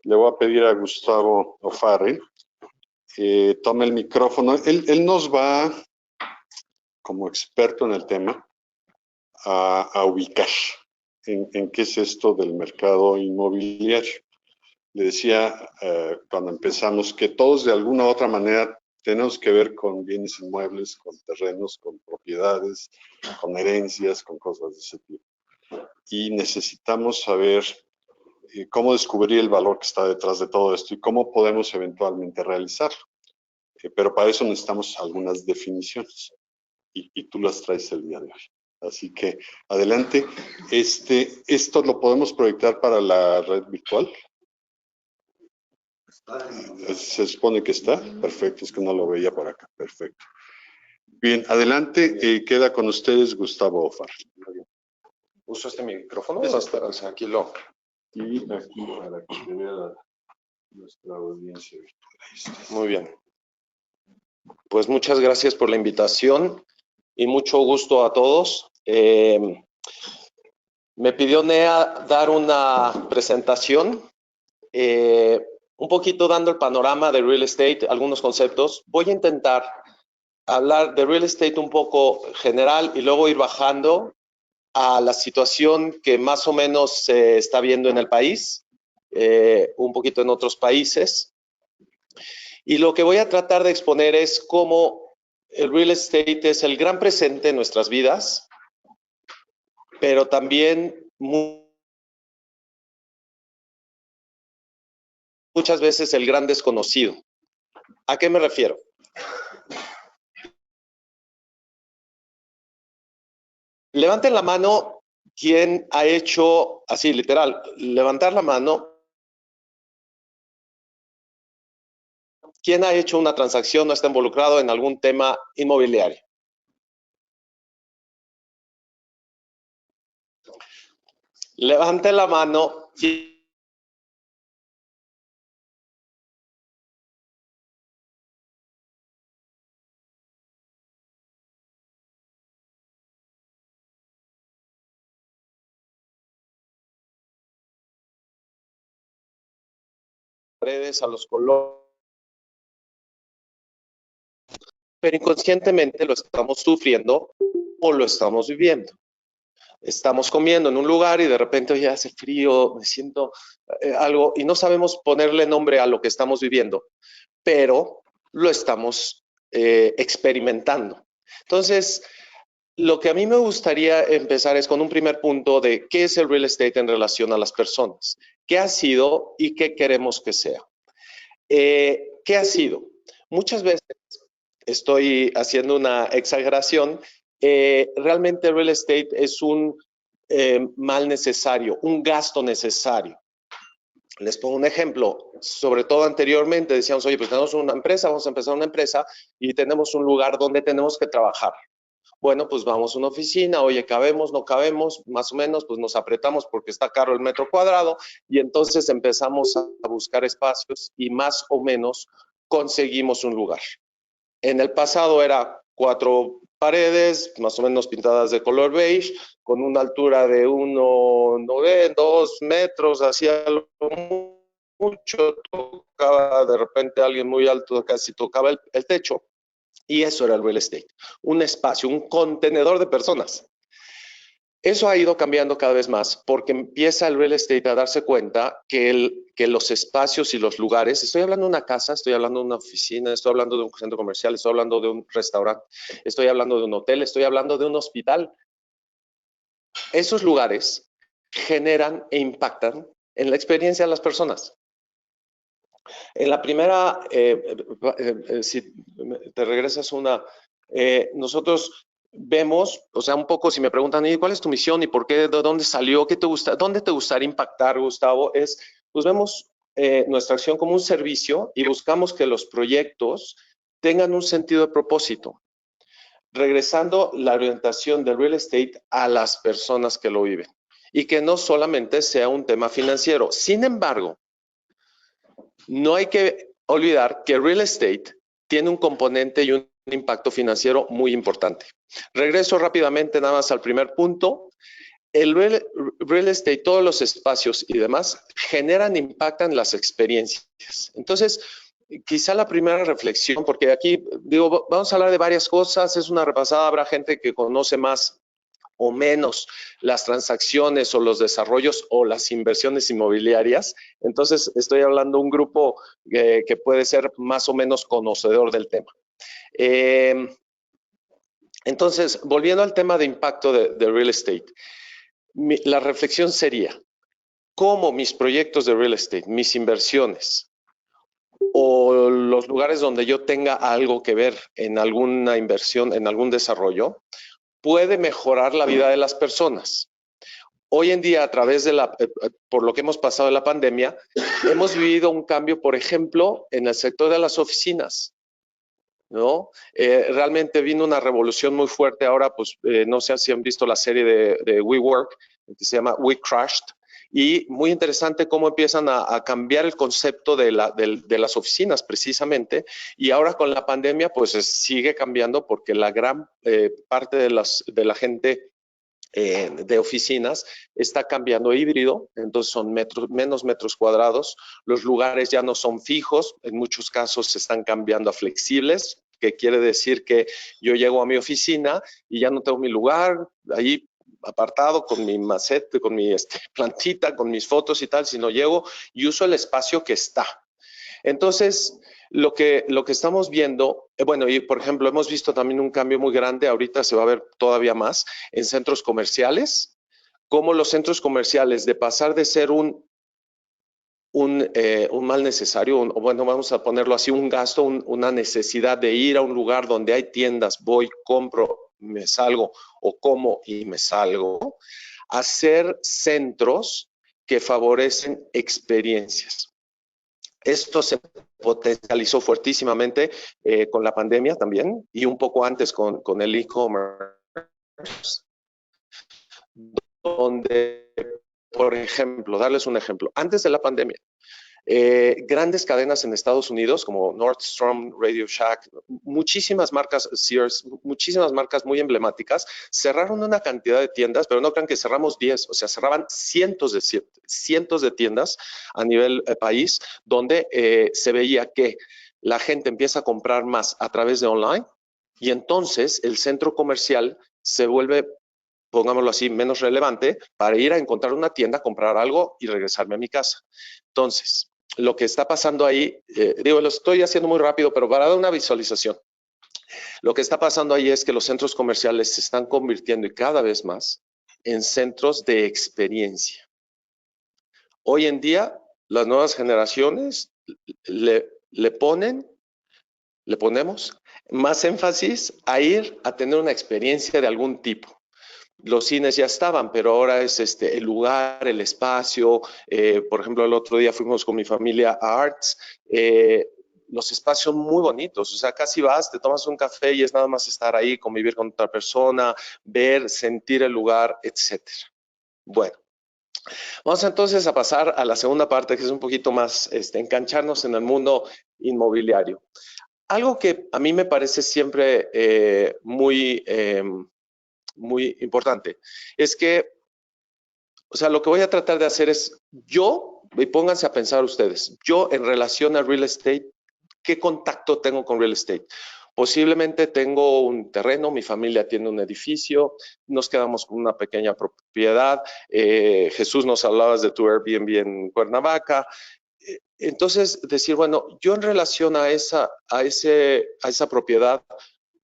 le voy a pedir a Gustavo O'Farrill que tome el micrófono. Él nos va, como experto en el tema, a ubicar en qué es esto del mercado inmobiliario. Le decía cuando empezamos que todos de alguna u otra manera tenemos que ver con bienes inmuebles, con terrenos, con propiedades, con herencias, con cosas de ese tipo. Y necesitamos saber cómo descubrir el valor que está detrás de todo esto y cómo podemos eventualmente realizarlo. Pero para eso necesitamos algunas definiciones y tú las traes el día de hoy. Así que adelante. Esto lo podemos proyectar para la red virtual. Se supone que está. Perfecto, es que no lo veía por acá. Perfecto. Bien, adelante. Queda con ustedes Gustavo O'Farrill. ¿Uso este micrófono? O sea, aquí lo... Y aquí para que se vea nuestra audiencia virtual. Muy bien. Pues muchas gracias por la invitación y mucho gusto a todos. Me pidió Nea dar una presentación, un poquito dando el panorama de real estate, algunos conceptos. Voy a intentar hablar de real estate un poco general y luego ir bajando a la situación que más o menos se está viendo en el país, un poquito en otros países. Y lo que voy a tratar de exponer es cómo el real estate es el gran presente en nuestras vidas, pero también muchas veces el gran desconocido. ¿A qué me refiero? Levanten la mano quien ha hecho, así literal, levantar la mano. ¿Quién ha hecho una transacción o está involucrado en algún tema inmobiliario? Levante la mano. Redes a los colores. Pero inconscientemente lo estamos sufriendo o lo estamos viviendo. Estamos comiendo en un lugar y de repente, oye, hace frío, me siento algo, y no sabemos ponerle nombre a lo que estamos viviendo, pero lo estamos experimentando. Entonces, lo que a mí me gustaría empezar es con un primer punto de qué es el real estate en relación a las personas, qué ha sido y qué queremos que sea. ¿Qué ha sido? Muchas veces estoy haciendo una exageración. Realmente el real estate es un mal necesario, un gasto necesario. Les pongo un ejemplo, sobre todo anteriormente decíamos, oye, pues tenemos una empresa, vamos a empezar una empresa y tenemos un lugar donde tenemos que trabajar. Bueno, pues vamos a una oficina, oye, cabemos, no cabemos, más o menos, pues nos apretamos porque está caro el metro cuadrado y entonces empezamos a buscar espacios y más o menos conseguimos un lugar. En el pasado era 4 paredes, más o menos pintadas de color beige, con una altura de 2 metros, hacía mucho, tocaba de repente alguien muy alto, casi tocaba el techo. Y eso era el real estate, un espacio, un contenedor de personas. Eso ha ido cambiando cada vez más porque empieza el real estate a darse cuenta que los espacios y los lugares, estoy hablando de una casa, estoy hablando de una oficina, estoy hablando de un centro comercial, estoy hablando de un restaurante, estoy hablando de un hotel, estoy hablando de un hospital. Esos lugares generan e impactan en la experiencia de las personas. En la primera, si te regresas nosotros vemos, o sea, un poco si me preguntan, ¿y cuál es tu misión y por qué, de dónde salió, qué te gusta, dónde te gustaría impactar, Gustavo? Pues vemos nuestra acción como un servicio y buscamos que los proyectos tengan un sentido de propósito, regresando la orientación del real estate a las personas que lo viven y que no solamente sea un tema financiero. Sin embargo, no hay que olvidar que real estate tiene un componente y un impacto financiero muy importante. Regreso rápidamente nada más al primer punto. el real estate, todos los espacios y demás, impactan las experiencias. Entonces, quizá la primera reflexión, porque aquí digo, vamos a hablar de varias cosas, es una repasada, habrá gente que conoce más o menos las transacciones o los desarrollos o las inversiones inmobiliarias. Entonces, estoy hablando de un grupo que puede ser más o menos conocedor del tema. Entonces, volviendo al tema de impacto de real estate, la reflexión sería, ¿cómo mis proyectos de real estate, mis inversiones o los lugares donde yo tenga algo que ver en alguna inversión, en algún desarrollo, puede mejorar la vida de las personas? Hoy en día, a través de por lo que hemos pasado de la pandemia, hemos vivido un cambio, por ejemplo, en el sector de las oficinas, ¿no? Realmente vino una revolución muy fuerte. Ahora, pues, no sé si han visto la serie de WeWork, que se llama We Crashed, y muy interesante cómo empiezan a cambiar el concepto de las oficinas, precisamente, y ahora con la pandemia, pues sigue cambiando porque la gran parte de la gente de oficinas está cambiando a híbrido, entonces son menos metros cuadrados, los lugares ya no son fijos, en muchos casos se están cambiando a flexibles, que quiere decir que yo llego a mi oficina y ya no tengo mi lugar ahí apartado con mi macete, con mi plantita, con mis fotos y tal, sino llego y uso el espacio que está. Entonces, lo que estamos viendo, bueno, y por ejemplo, hemos visto también un cambio muy grande, ahorita se va a ver todavía más, en centros comerciales, como los centros comerciales, de pasar de ser un mal necesario, bueno, vamos a ponerlo así, un gasto, una necesidad de ir a un lugar donde hay tiendas, voy, compro, me salgo, o como y me salgo, a ser centros que favorecen experiencias. Esto se potencializó fuertísimamente con la pandemia también y un poco antes con el e-commerce, donde, por ejemplo, darles un ejemplo, antes de la pandemia, grandes cadenas en Estados Unidos como Nordstrom, Radio Shack, muchísimas marcas, Sears, muchísimas marcas muy emblemáticas, cerraron una cantidad de tiendas, pero no crean que cerramos 10, o sea, cerraban cientos de tiendas a nivel país, donde se veía que la gente empieza a comprar más a través de online y entonces el centro comercial se vuelve, pongámoslo así, menos relevante para ir a encontrar una tienda, comprar algo y regresarme a mi casa. Entonces, lo que está pasando ahí, digo, lo estoy haciendo muy rápido, pero para dar una visualización, lo que está pasando ahí es que los centros comerciales se están convirtiendo y cada vez más en centros de experiencia. Hoy en día, las nuevas generaciones le ponemos más énfasis a ir a tener una experiencia de algún tipo. Los cines ya estaban, pero ahora es el lugar, el espacio. Por ejemplo, el otro día fuimos con mi familia a Arts. Los espacios muy bonitos, o sea, casi vas, te tomas un café y es nada más estar ahí, convivir con otra persona, ver, sentir el lugar, etcétera. Bueno, vamos entonces a pasar a la segunda parte, que es un poquito más engancharnos en el mundo inmobiliario. Algo que a mí me parece siempre muy importante, es que, o sea, lo que voy a tratar de hacer es, y pónganse a pensar ustedes, yo en relación a real estate, ¿qué contacto tengo con real estate? Posiblemente tengo un terreno, mi familia tiene un edificio, nos quedamos con una pequeña propiedad, Jesús, nos hablabas de tu Airbnb en Cuernavaca. Entonces, decir, bueno, yo en relación a esa propiedad,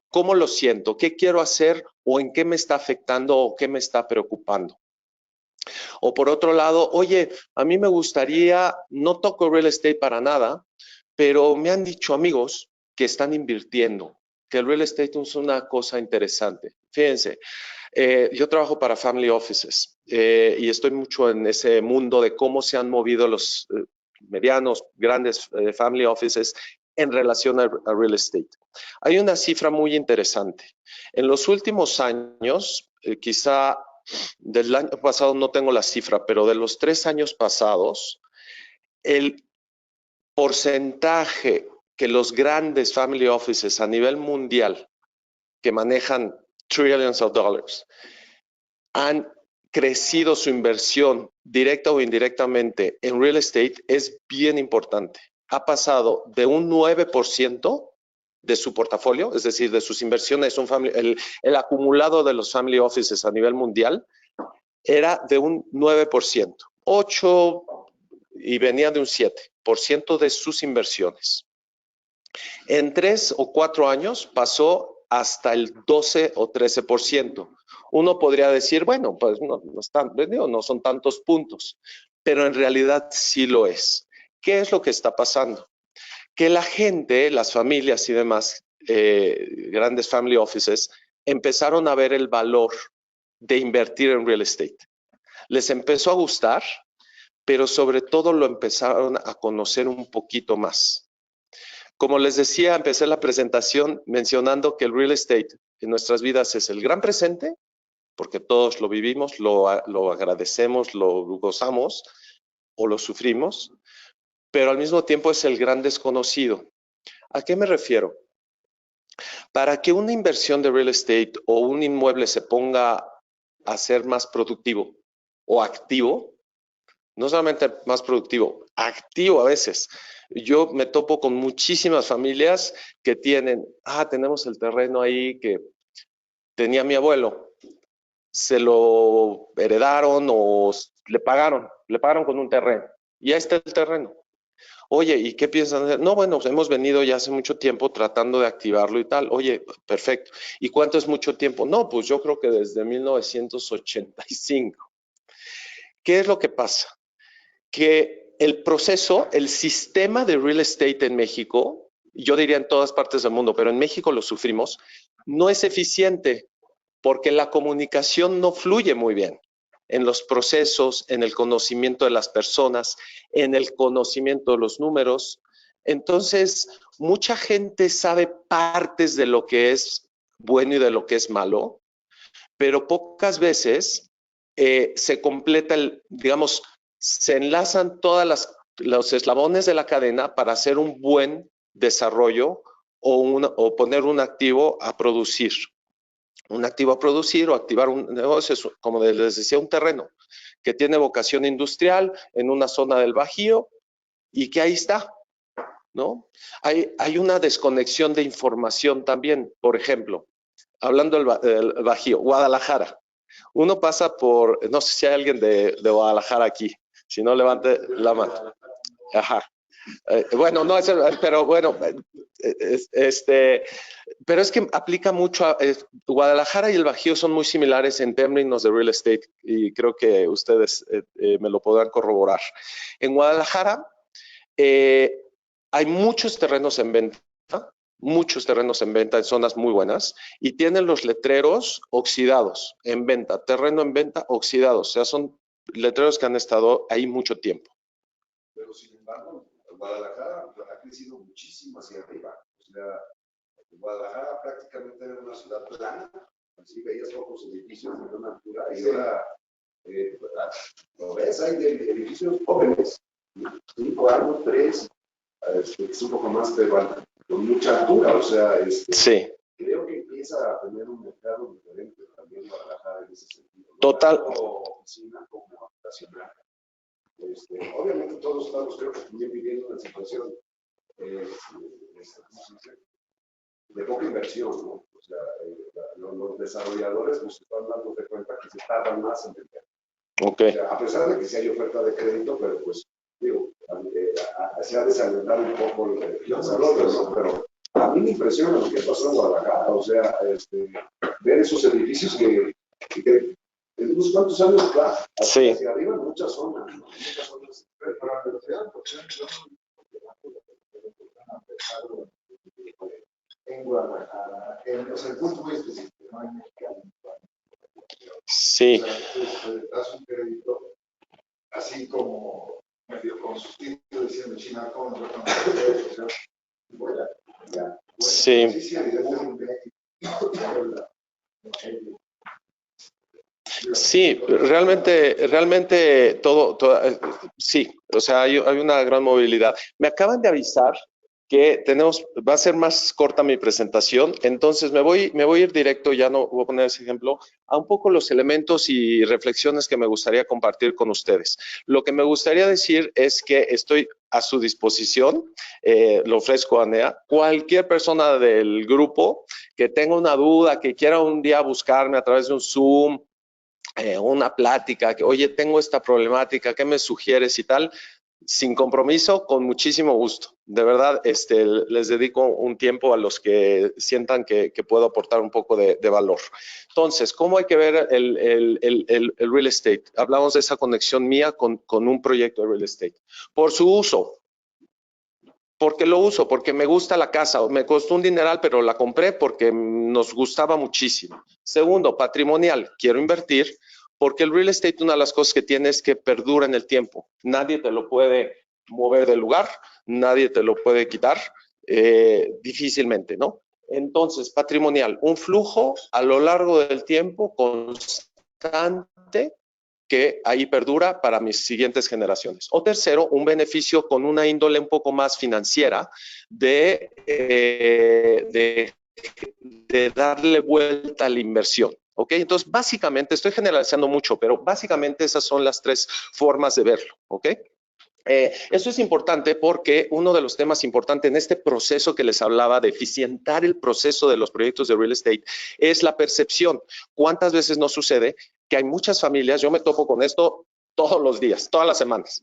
¿cómo lo siento? ¿Qué quiero hacer o en qué me está afectando o qué me está preocupando? O por otro lado, oye, a mí me gustaría, no toco real estate para nada, pero me han dicho amigos que están invirtiendo, que el real estate es una cosa interesante. Fíjense, yo trabajo para family offices y estoy mucho en ese mundo de cómo se han movido los medianos, grandes family offices en relación a real estate. Hay una cifra muy interesante. En los últimos años, quizá del año pasado no tengo la cifra, pero de los 3 años pasados, el porcentaje que los grandes family offices a nivel mundial que manejan trillions of dollars han crecido su inversión directa o indirectamente en real estate es bien importante. Ha pasado de un 9% de su portafolio, es decir, de sus inversiones, el acumulado de los family offices a nivel mundial era de un 9%, 8 y venía de un 7% de sus inversiones. En 3 o 4 años pasó hasta el 12 o 13%. Uno podría decir, bueno, pues no son tantos puntos, pero en realidad sí lo es. ¿Qué es lo que está pasando? Que la gente, las familias y demás, grandes family offices, empezaron a ver el valor de invertir en real estate. Les empezó a gustar, pero sobre todo lo empezaron a conocer un poquito más. Como les decía, empecé la presentación mencionando que el real estate en nuestras vidas es el gran presente, porque todos lo vivimos, lo agradecemos, lo gozamos o lo sufrimos, pero al mismo tiempo es el gran desconocido. ¿A qué me refiero? Para que una inversión de real estate o un inmueble se ponga a ser más productivo o activo, no solamente más productivo, activo a veces. Yo me topo con muchísimas familias que tenemos el terreno ahí que tenía mi abuelo, se lo heredaron o le pagaron con un terreno y ahí está el terreno. Oye, ¿y qué piensan hacer? No, bueno, hemos venido ya hace mucho tiempo tratando de activarlo y tal. Oye, perfecto. ¿Y cuánto es mucho tiempo? No, pues yo creo que desde 1985. ¿Qué es lo que pasa? Que el proceso, el sistema de real estate en México, yo diría en todas partes del mundo, pero en México lo sufrimos, no es eficiente porque la comunicación no fluye muy bien en los procesos, en el conocimiento de las personas, en el conocimiento de los números. Entonces, mucha gente sabe partes de lo que es bueno y de lo que es malo, pero pocas veces se completa digamos, se enlazan todos los eslabones de la cadena para hacer un buen desarrollo o poner un activo a producir. Un activo a producir o activar un negocio, como les decía, un terreno que tiene vocación industrial en una zona del Bajío y que ahí está, ¿no? Hay una desconexión de información también. Por ejemplo, hablando del Bajío, Guadalajara. Uno pasa no sé si hay alguien de Guadalajara aquí, si no levante la mano. Ajá. Bueno, no, pero bueno, pero es que aplica mucho a Guadalajara y el Bajío son muy similares en términos de real estate y creo que ustedes me lo podrán corroborar. En Guadalajara hay muchos terrenos en venta en zonas muy buenas y tienen los letreros oxidados en venta, terreno en venta oxidados, o sea, son letreros que han estado ahí mucho tiempo. Pero sin embargo, Guadalajara ha crecido muchísimo hacia arriba. O sea, Guadalajara prácticamente era una ciudad plana, así veías pocos edificios de una altura y ahora lo ves, hay edificios jóvenes, 5 años, 3, es un poco más, pero con mucha altura, o sea, sí. Creo que empieza a tener un mercado diferente también Guadalajara en ese sentido. Total. Como oficina, como habitacional. Obviamente todos estamos, creo que también viviendo una situación de poca inversión, ¿no? O sea, los desarrolladores nos están dando de cuenta que se tardan más en vender. Okay. O sea, a pesar de que sí hay oferta de crédito, pero pues, digo, se ha desalentado un poco el desarrollo, ¿no? Pero a mí me impresiona lo que pasó en Guadalajara, o sea, ver esos edificios que en unos cuantos años, claro, sí. Hacia arriba en muchas zonas, ¿no? Muchas zonas. En Guadalajara, o sea, el punto muy específico, no hay mercado. Sí. O sea, das un crédito así como medio con sus títulos diciendo China con ya. Sí. Sí, realmente todo sí, o sea, hay una gran movilidad. Me acaban de avisar que va a ser más corta mi presentación, entonces me voy a ir directo, ya no voy a poner ese ejemplo, a un poco los elementos y reflexiones que me gustaría compartir con ustedes. Lo que me gustaría decir es que estoy a su disposición, lo ofrezco a NEA, cualquier persona del grupo que tenga una duda, que quiera un día buscarme a través de un Zoom, una plática, que oye, tengo esta problemática, ¿qué me sugieres y tal? Sin compromiso, con muchísimo gusto. De verdad, les dedico un tiempo a los que sientan que puedo aportar un poco de valor. Entonces, ¿cómo hay que ver el real estate? Hablamos de esa conexión mía con un proyecto de real estate. Por su uso. ¿Por qué lo uso? Porque me gusta la casa. Me costó un dineral, pero la compré porque nos gustaba muchísimo. Segundo, patrimonial. Quiero invertir porque el real estate, una de las cosas que tiene es que perdura en el tiempo. Nadie te lo puede mover del lugar, nadie te lo puede quitar, difícilmente, ¿no? Entonces, patrimonial, un flujo a lo largo del tiempo constante que ahí perdura para mis siguientes generaciones. O tercero, un beneficio con una índole un poco más financiera de darle vuelta a la inversión. ¿Ok? Entonces, básicamente, estoy generalizando mucho, pero básicamente esas son las tres formas de verlo. ¿Ok? Eso es importante porque uno de los temas importantes en este proceso que les hablaba de eficientar el proceso de los proyectos de real estate es la percepción. ¿Cuántas veces nos sucede que hay muchas familias, yo me topo con esto todos los días, todas las semanas,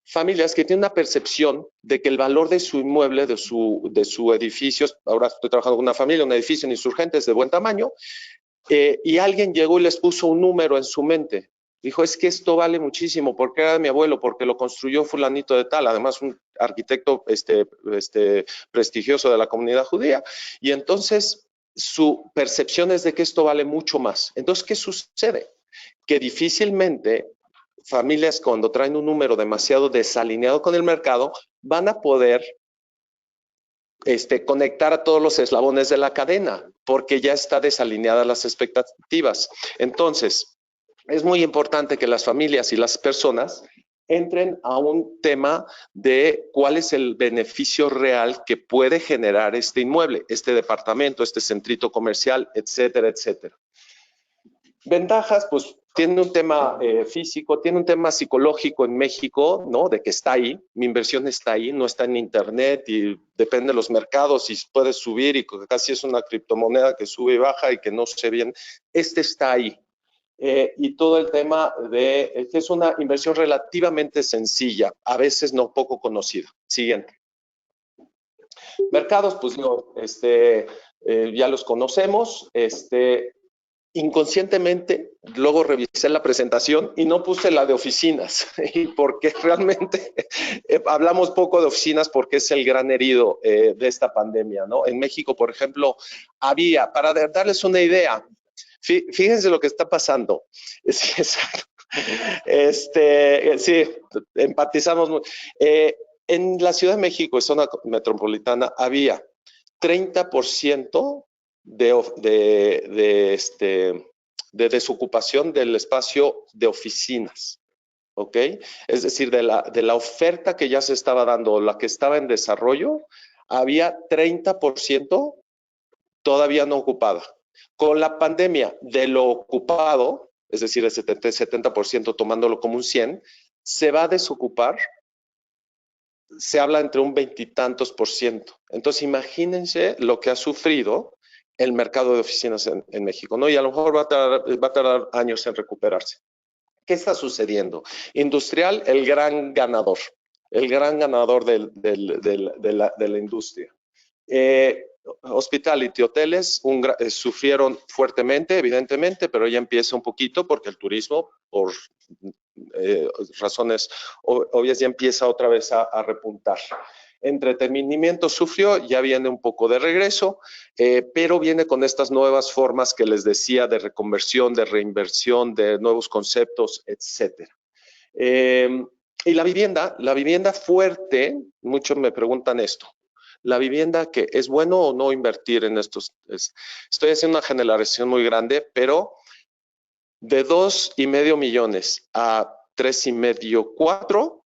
familias que tienen una percepción de que el valor de su inmueble, de su edificio, ahora estoy trabajando con una familia, un edificio en Insurgentes de buen tamaño, y alguien llegó y les puso un número en su mente. Dijo, es que esto vale muchísimo, porque era de mi abuelo, porque lo construyó fulanito de tal, además un arquitecto prestigioso de la comunidad judía. Y entonces su percepción es de que esto vale mucho más. Entonces, ¿qué sucede? Que difícilmente familias cuando traen un número demasiado desalineado con el mercado van a poder conectar a todos los eslabones de la cadena, porque ya está desalineadas las expectativas. Entonces, es muy importante que las familias y las personas entren a un tema de cuál es el beneficio real que puede generar este inmueble, este departamento, este centrito comercial, etcétera, etcétera. Ventajas, pues tiene un tema físico, tiene un tema psicológico en México, ¿no? De que está ahí, mi inversión está ahí, no está en internet y depende de los mercados y puede subir y casi es una criptomoneda que sube y baja y que no sé bien. Está ahí. Y todo el tema de que es una inversión relativamente sencilla, a veces no poco conocida. Siguiente. Mercados, pues digo, ya los conocemos. Inconscientemente, luego revisé la presentación y no puse la de oficinas, porque realmente hablamos poco de oficinas porque es el gran herido de esta pandemia, ¿no? En México, por ejemplo, había, para darles una idea, fíjense lo que está pasando. Sí, exacto. Sí, empatizamos mucho. En la Ciudad de México, zona metropolitana, había 30% de desocupación del espacio de oficinas, ¿ok? Es decir, de la oferta que ya se estaba dando, la que estaba en desarrollo, había 30% todavía no ocupada. Con la pandemia, de lo ocupado, es decir, el 70% tomándolo como un 100, se va a desocupar, se habla entre un 20 y tantos %. Entonces, imagínense lo que ha sufrido el mercado de oficinas en México, ¿no? Y a lo mejor va a tardar años en recuperarse. ¿Qué está sucediendo? Industrial, el gran ganador de la industria. Hospitality, hoteles, sufrieron fuertemente, evidentemente, pero ya empieza un poquito porque el turismo, por razones obvias, ya empieza otra vez a repuntar. Entretenimiento sufrió, ya viene un poco de regreso, pero viene con estas nuevas formas que les decía de reconversión, de reinversión, de nuevos conceptos, etcétera. Y la vivienda fuerte, muchos me preguntan esto. La vivienda, que es bueno o no invertir en estos. Estoy haciendo una generalización muy grande, pero de 2,5 millones a 3,5, 4,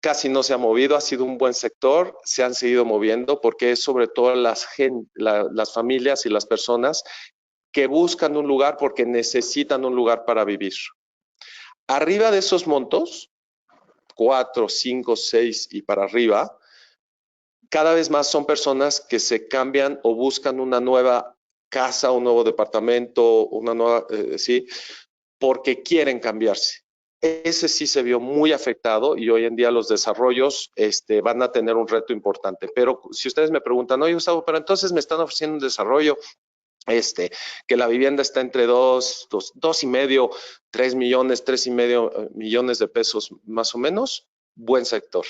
casi no se ha movido, ha sido un buen sector, se han seguido moviendo porque es sobre todo las familias y las personas que buscan un lugar porque necesitan un lugar para vivir. Arriba de esos montos, 4, 5, 6 y para arriba, cada vez más son personas que se cambian o buscan una nueva casa, un nuevo departamento, una nueva, sí, porque quieren cambiarse. Ese sí se vio muy afectado y hoy en día los desarrollos van a tener un reto importante. Pero si ustedes me preguntan, oye, Gustavo, pero entonces me están ofreciendo un desarrollo que la vivienda está entre 2.5, 3 millones, 3.5 millones de pesos más o menos, buen sector.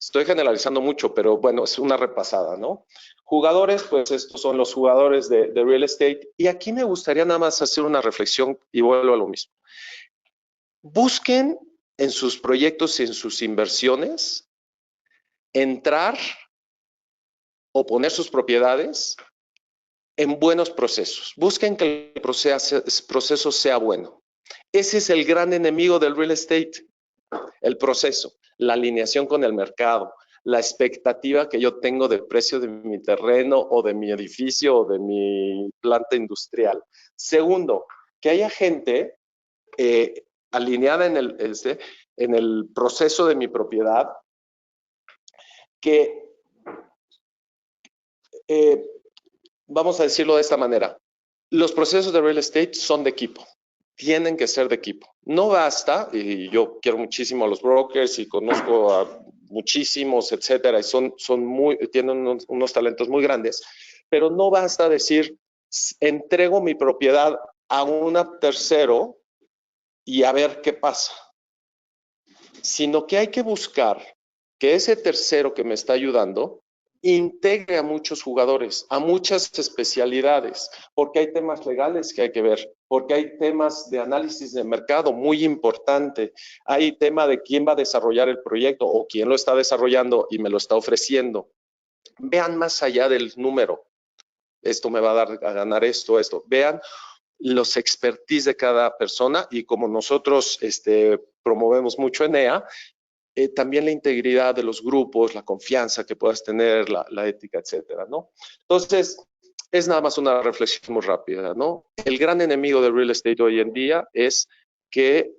Estoy generalizando mucho, pero bueno, es una repasada, ¿no? Jugadores, pues estos son los jugadores de real estate. Y aquí me gustaría nada más hacer una reflexión y vuelvo a lo mismo. Busquen en sus proyectos y en sus inversiones entrar o poner sus propiedades en buenos procesos. Busquen que el proceso sea bueno. Ese es el gran enemigo del real estate, el proceso, la alineación con el mercado, la expectativa que yo tengo del precio de mi terreno o de mi edificio o de mi planta industrial. Segundo, que haya gente alineada en el proceso de mi propiedad que vamos a decirlo de esta manera, los procesos de real estate son de equipo, tienen que ser de equipo. No basta, y yo quiero muchísimo a los brokers y conozco a muchísimos, etcétera, y tienen unos talentos muy grandes, pero no basta decir, entrego mi propiedad a un tercero y a ver qué pasa, sino que hay que buscar que ese tercero que me está ayudando integre a muchos jugadores, a muchas especialidades, porque hay temas legales que hay que ver, porque hay temas de análisis de mercado muy importante, hay tema de quién va a desarrollar el proyecto o quién lo está desarrollando y me lo está ofreciendo. Vean más allá del número, esto me va a dar a ganar esto. Vean los expertise de cada persona y como nosotros promovemos mucho en EA, también la integridad de los grupos, la confianza que puedas tener, la ética, etcétera, ¿no? Entonces, es nada más una reflexión muy rápida, ¿no? El gran enemigo del real estate hoy en día es que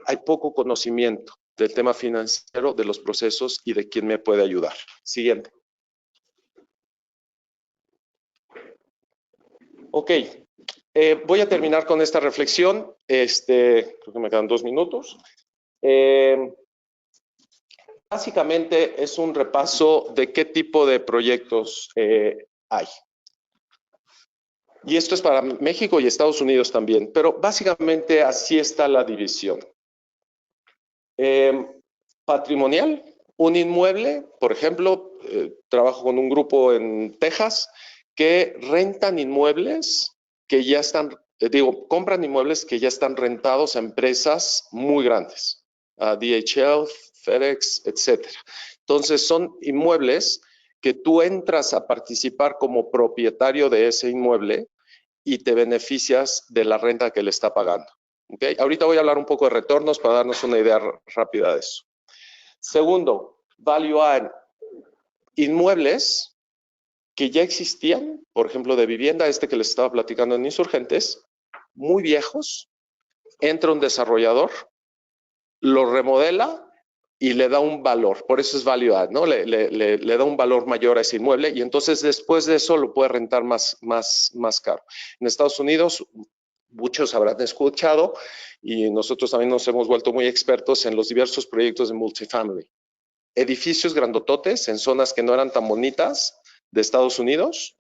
hay poco conocimiento del tema financiero, de los procesos y de quién me puede ayudar. Siguiente. Ok, voy a terminar con esta reflexión. Creo que me quedan 2 minutos. Básicamente es un repaso de qué tipo de proyectos hay. Y esto es para México y Estados Unidos también, pero básicamente así está la división. Patrimonial, un inmueble, por ejemplo, trabajo con un grupo en Texas que rentan inmuebles que ya están, compran inmuebles que ya están rentados a empresas muy grandes, a DHL, FedEx, etcétera. Entonces son inmuebles que tú entras a participar como propietario de ese inmueble y te beneficias de la renta que le está pagando. ¿Okay? Ahorita voy a hablar un poco de retornos para darnos una idea rápida de eso. Segundo, value add, inmuebles que ya existían, por ejemplo, de vivienda, que les estaba platicando en Insurgentes, muy viejos, entra un desarrollador, lo remodela y le da un valor, por eso es value add, ¿no? Le da un valor mayor a ese inmueble y entonces después de eso lo puede rentar más caro. En Estados Unidos, muchos habrán escuchado y nosotros también nos hemos vuelto muy expertos en los diversos proyectos de multifamily. Edificios grandototes en zonas que no eran tan bonitas de Estados Unidos,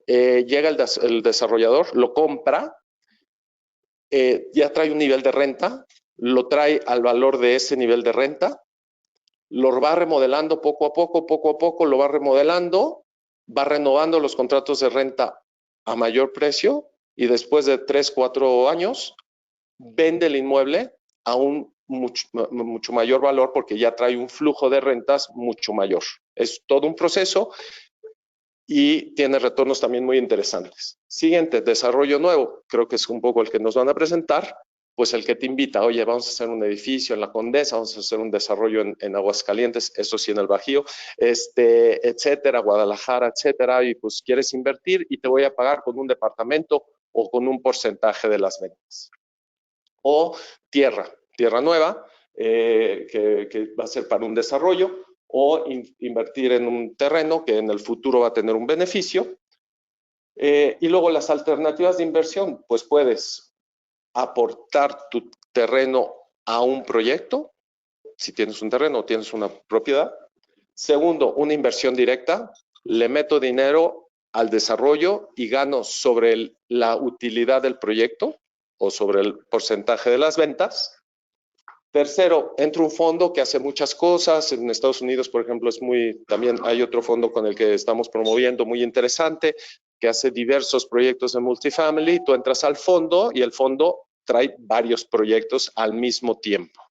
llega el desarrollador, lo compra, ya trae un nivel de renta, lo trae al valor de ese nivel de renta, lo va remodelando poco a poco, lo va remodelando, va renovando los contratos de renta a mayor precio y después de 3, 4 años vende el inmueble a un mucho mayor valor porque ya trae un flujo de rentas mucho mayor. Es todo un proceso y tiene retornos también muy interesantes. Siguiente, desarrollo nuevo. Creo que es un poco el que nos van a presentar. pues el que te invita, oye, vamos a hacer un edificio en la Condesa, vamos a hacer un desarrollo en Aguascalientes, eso sí en el Bajío, etcétera, Guadalajara, etcétera, y pues quieres invertir y te voy a pagar con un departamento o con un porcentaje de las ventas. O tierra nueva, que va a ser para un desarrollo, o invertir en un terreno que en el futuro va a tener un beneficio. Y luego las alternativas de inversión, pues puedes aportar tu terreno a un proyecto, si tienes un terreno o tienes una propiedad. Segundo, una inversión directa, le meto dinero al desarrollo y gano sobre la utilidad del proyecto o sobre el porcentaje de las ventas. Tercero, entra un fondo que hace muchas cosas. En Estados Unidos, por ejemplo, también hay otro fondo con el que estamos promoviendo muy interesante, que hace diversos proyectos de multifamily. Tú entras al fondo y el fondo trae varios proyectos al mismo tiempo.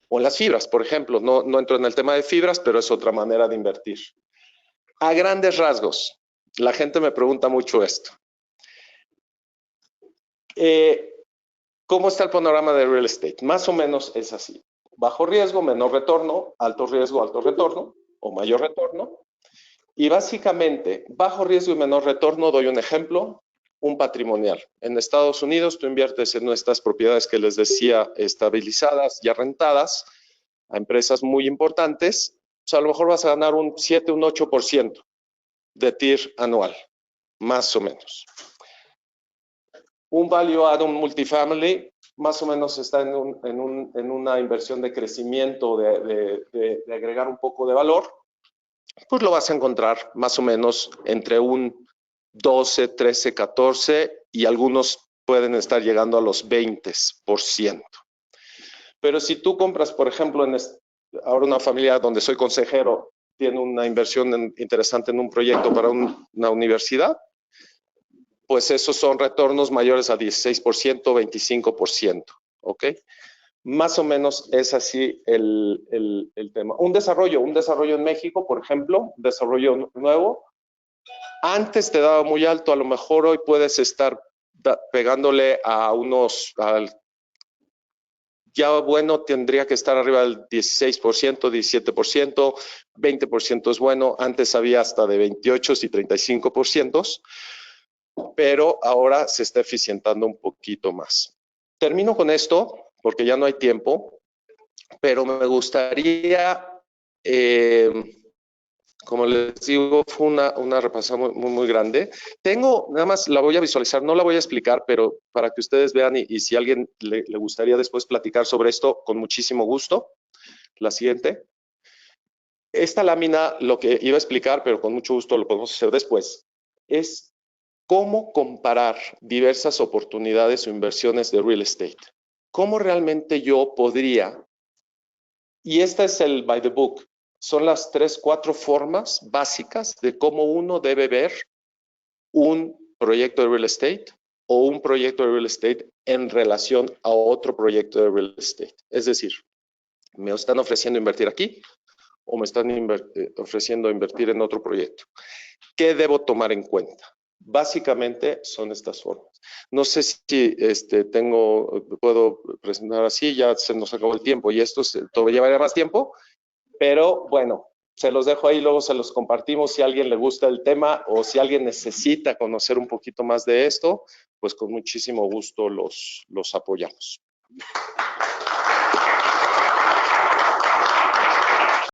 O las fibras, por ejemplo. No entro en el tema de fibras, pero es otra manera de invertir. A grandes rasgos, la gente me pregunta mucho esto. ¿Cómo está el panorama de real estate? Más o menos es así. Bajo riesgo, menor retorno, alto riesgo, alto retorno o mayor retorno. Y básicamente, bajo riesgo y menor retorno, doy un ejemplo, un patrimonial. En Estados Unidos tú inviertes en nuestras propiedades que les decía estabilizadas, ya rentadas, a empresas muy importantes, pues a lo mejor vas a ganar un 7, un 8% de TIR anual, más o menos. Un value add on multifamily más o menos está en una inversión de crecimiento, de agregar un poco de valor, pues lo vas a encontrar más o menos entre un 12, 13, 14 y algunos pueden estar llegando a los 20%. Pero si tú compras, por ejemplo, ahora una familia donde soy consejero tiene una inversión interesante en un proyecto para una universidad, pues esos son retornos mayores a 16%, 25%, ¿ok? Más o menos es así el tema. Un desarrollo en México, por ejemplo, un desarrollo nuevo, antes te daba muy alto, a lo mejor hoy puedes estar pegándole a ya bueno, tendría que estar arriba del 16%, 17%, 20% es bueno, antes había hasta de 28 y 35%. Pero ahora se está eficientando un poquito más. Termino con esto porque ya no hay tiempo, pero me gustaría, como les digo, fue una repasada muy grande. Nada más la voy a visualizar, no la voy a explicar, pero para que ustedes vean y si a alguien le gustaría después platicar sobre esto, con muchísimo gusto. La siguiente. Esta lámina, lo que iba a explicar, pero con mucho gusto lo podemos hacer después, es cómo comparar diversas oportunidades o inversiones de real estate. ¿Cómo realmente yo podría? Y esta es el by the book. Son las 3, 4 formas básicas de cómo uno debe ver un proyecto de real estate o un proyecto de real estate en relación a otro proyecto de real estate. Es decir, me están ofreciendo invertir aquí o me están ofreciendo invertir en otro proyecto. ¿Qué debo tomar en cuenta? Básicamente son estas formas. No sé si puedo presentar así, ya se nos acabó el tiempo y esto todavía llevaría más tiempo, pero bueno, se los dejo ahí, luego se los compartimos si a alguien le gusta el tema o si alguien necesita conocer un poquito más de esto, pues con muchísimo gusto los apoyamos.